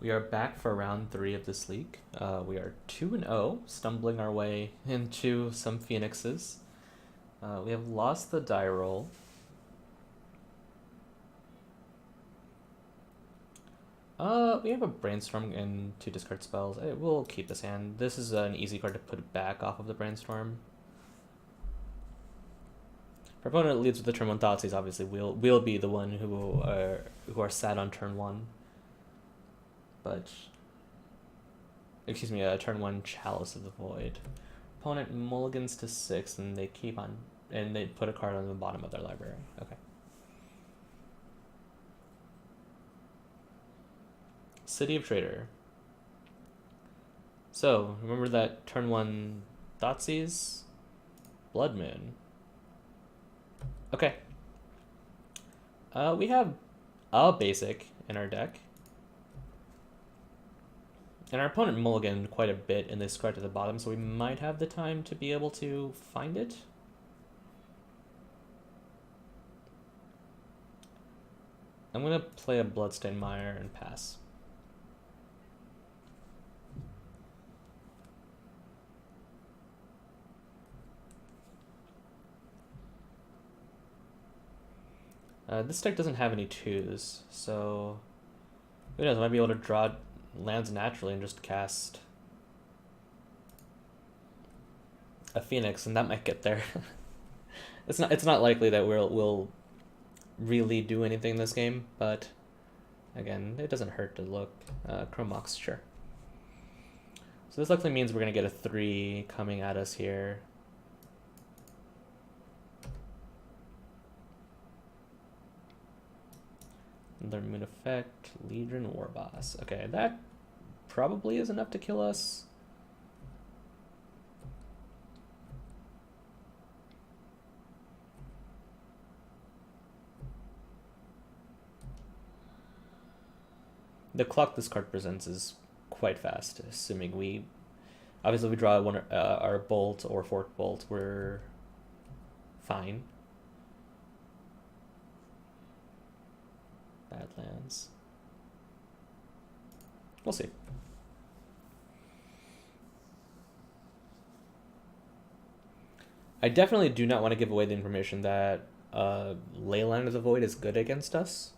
We are back for round 3 of this league. We are 2-0, stumbling our way into some Phoenixes. We have lost the die roll. We have a Brainstorm and 2 discard spells. We'll keep this hand. This is an easy card to put back off of the Brainstorm. If our opponent leads with the turn 1 Thoughtseize, obviously we'll be the one who are sat on turn 1. But, excuse me, turn 1 Chalice of the Void. Opponent mulligans to 6, and they keep on, and they put a card on the bottom of their library. Okay. City of Trader. So, remember that turn 1 Thoughtseize? Blood Moon. Okay. We have a basic in our deck. And our opponent mulliganed quite a bit in this card at the bottom, so we might have the time to be able to find it. I'm going to play a Bloodstained Mire and pass. This deck doesn't have any 2s, so who knows, I might be able to draw lands naturally and just cast a Phoenix, and that might get there. It's not likely that we'll really do anything in this game, but again, it doesn't hurt to look. Chromox, sure. So this likely means we're gonna get a 3 coming at us here. Another Moon Effect, Legion Warboss. Okay, that probably is enough to kill us. The clock this card presents is quite fast, assuming we draw one our bolt or fork bolt, we're fine. Badlands. We'll see. I definitely do not want to give away the information that Leyline of the Void is good against us,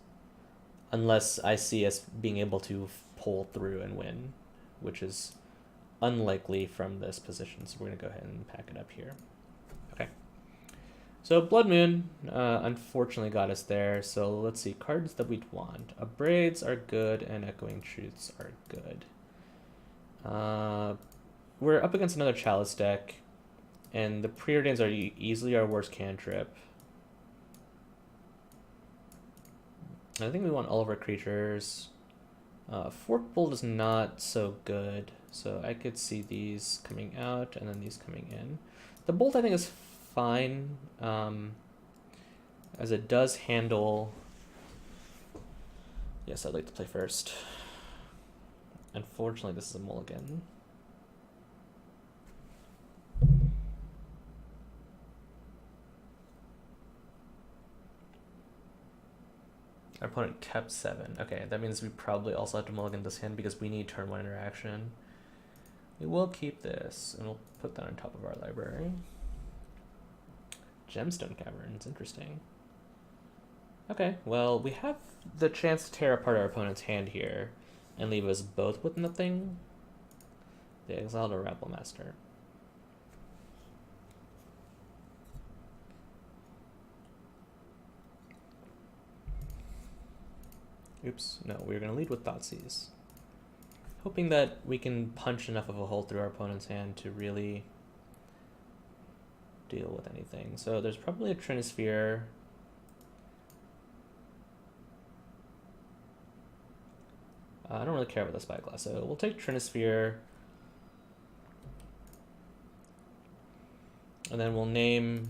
unless I see us being able to pull through and win, which is unlikely from this position. So we're going to go ahead and pack it up here. Okay. So Blood Moon unfortunately got us there. So let's see, cards that we'd want. Abrades are good and Echoing Truths are good. We're up against another Chalice deck, and the Preordains are easily our worst cantrip. I think we want all of our creatures. Fork Bolt is not so good, so I could see these coming out and then these coming in. The Bolt I think is fine, as it does handle... Yes, I'd like to play first. Unfortunately, this is a mulligan. Our opponent kept 7. Okay, that means we probably also have to mulligan this hand because we need turn 1 interaction. We will keep this, and we'll put that on top of our library. Gemstone Caverns, interesting. Okay, well, we have the chance to tear apart our opponent's hand here and leave us both with nothing. They exiled a Rabble Master. Oops, no, we're going to lead with Thoughtseize, hoping that we can punch enough of a hole through our opponent's hand to really deal with anything. So there's probably a Trinisphere. I don't really care about the Spyglass, so we'll take Trinisphere. And then we'll name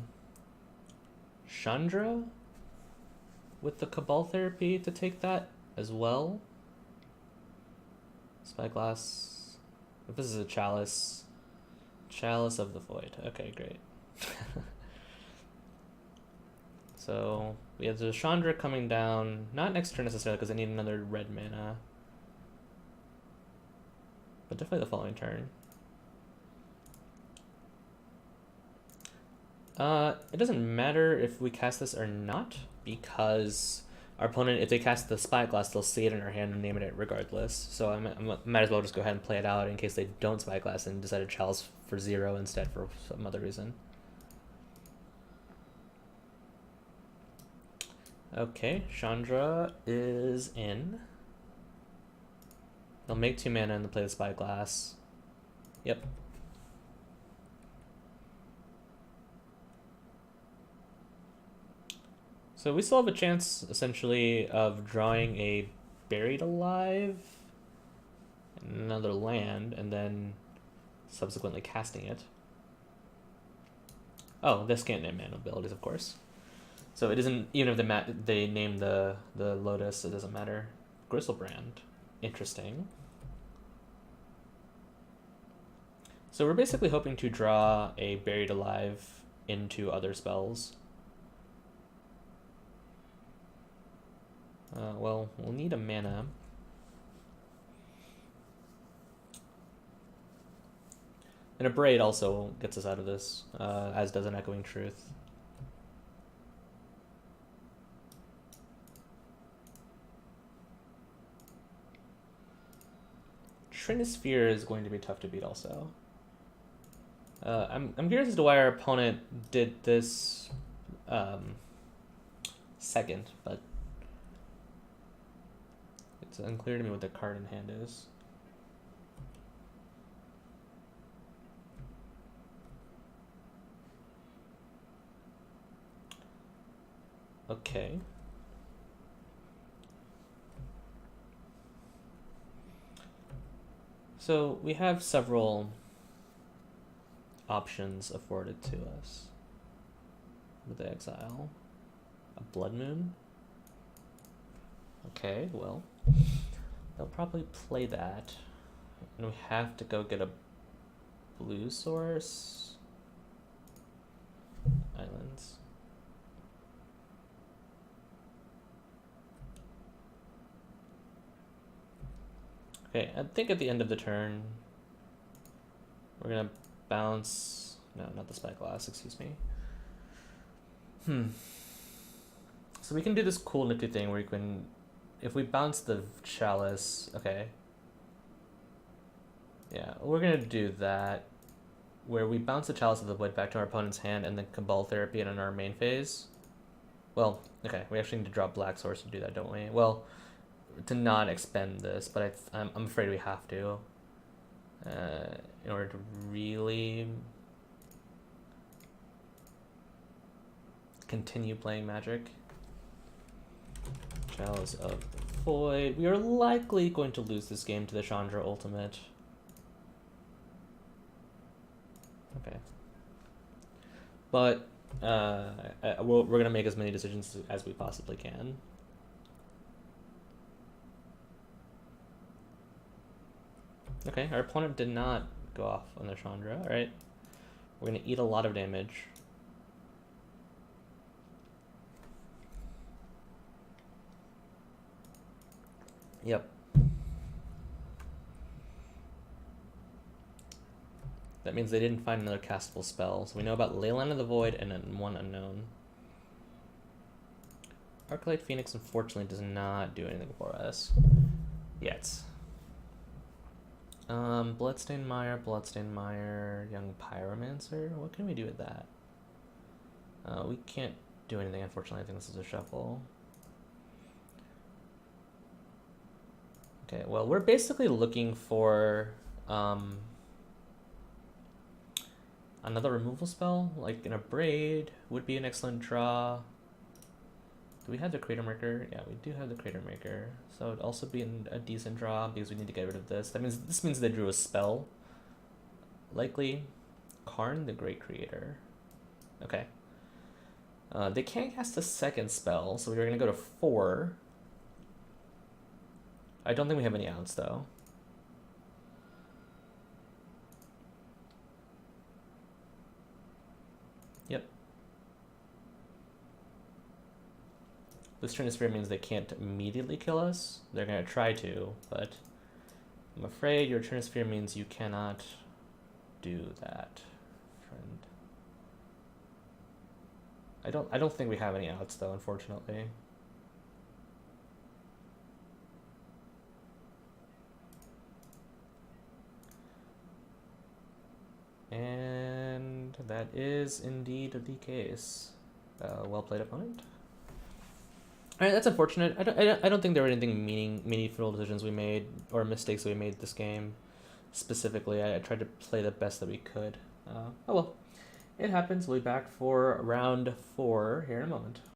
Chandra with the Cabal Therapy to take that as well. Spyglass. If this is a Chalice. Chalice of the Void. Okay, great. So we have the Chandra coming down, not next turn necessarily because I need another red mana. but definitely the following turn. It doesn't matter if we cast this or not, because our opponent, if they cast the Spyglass, they'll see it in our hand and name it regardless. So I might as well just go ahead and play it out in case they don't Spyglass and decide to chalice for 0 instead for some other reason. Okay, Chandra is in. They'll make 2 mana and they'll play the Spyglass. Yep. So we still have a chance, essentially, of drawing a Buried Alive, another land, and then subsequently casting it. Oh, this can't name mana abilities, of course. So it isn't, even if they name the Lotus, it doesn't matter. Gristlebrand. Interesting. So we're basically hoping to draw a Buried Alive into other spells. Well, we'll need a mana. And Abrade also gets us out of this, as does an Echoing Truth. Trinisphere is going to be tough to beat also. I'm curious as to why our opponent did this second, but it's unclear to me what the card in hand is. Okay. So we have several options afforded to us with the exile. A Blood Moon. Okay, well, they'll probably play that, and we have to go get a blue source. Islands. Okay, I think at the end of the turn, we're gonna bounce. No, not the Spyglass, excuse me. So we can do this cool nifty thing where you can, if we bounce the Chalice, okay. Yeah, we're gonna do that, where we bounce the Chalice of the Void back to our opponent's hand and then Cabal Therapy in our main phase. Well, okay, we actually need to draw Black Source to do that, don't we? Well, to not expend this, but I'm afraid we have to, in order to really continue playing Magic. Chalice of the Void. We are likely going to lose this game to the Chandra Ultimate. Okay. But we're going to make as many decisions as we possibly can. Okay, our opponent did not go off on the Chandra. Alright. We're going to eat a lot of damage. Yep. That means they didn't find another castable spell. So we know about Leyline of the Void and then one unknown. Arclight Phoenix unfortunately does not do anything for us yet. Bloodstained Mire, Young Pyromancer. What can we do with that? We can't do anything, unfortunately. I think this is a shuffle. Okay, well, we're basically looking for another removal spell, like an Abrade would be an excellent draw. Do we have the Cratermaker? Yeah, we do have the Cratermaker. So it'd also be a decent draw because we need to get rid of this. This means they drew a spell. Likely Karn the Great Creator. Okay. They can't cast a second spell, so we're gonna go to 4. I don't think we have any outs though. Yep. This Trinisphere means they can't immediately kill us. They're gonna try to, but I'm afraid your Eternal Sphere means you cannot do that, friend. I don't think we have any outs though, unfortunately. And that is indeed the case. Well played, opponent. All right, that's unfortunate. I don't think there were anything meaningful decisions we made or mistakes that we made this game. Specifically, I tried to play the best that we could. Oh well, it happens. We'll be back for round 4 here in a moment.